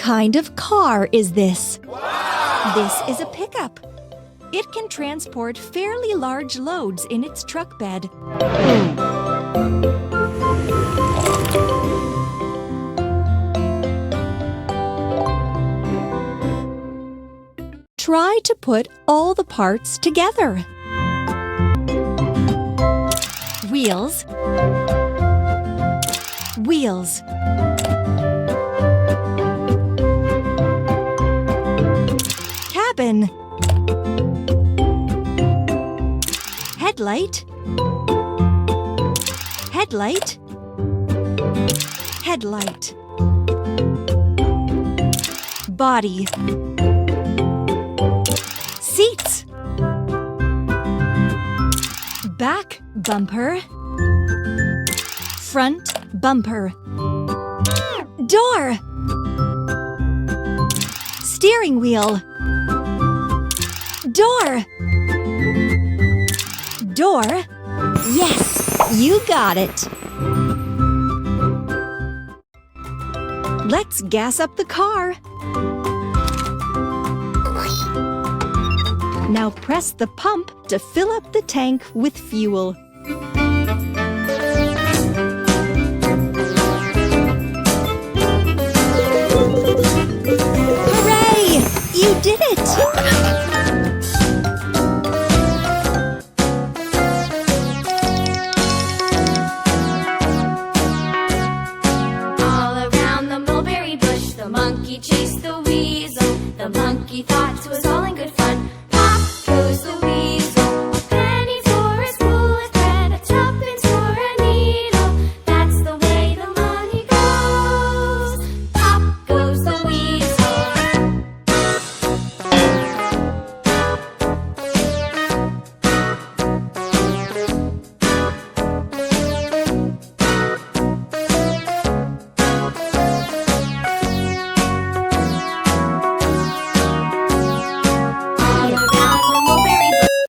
kind of car is this? This is a pickup. It can transport fairly large loads in its truck bed. Try to put all the parts together. Wheels, wheels. Cabin, headlight, headlight, headlight. Body, seats, back bumper, front bumper, door, steering wheel, door, door. Yes, you got it. Let's gas up the car. Now press the pump to fill up the tank with fuel. Hooray! You did it! All around the mulberry bush, the monkey chased the weasel. The monkey thought it was all in good fun. Pop goes the weasel. A penny for a spool of thread, a tuppence for a needle. That's the way the money goes. Pop goes the weasel. All around the mulberry bush.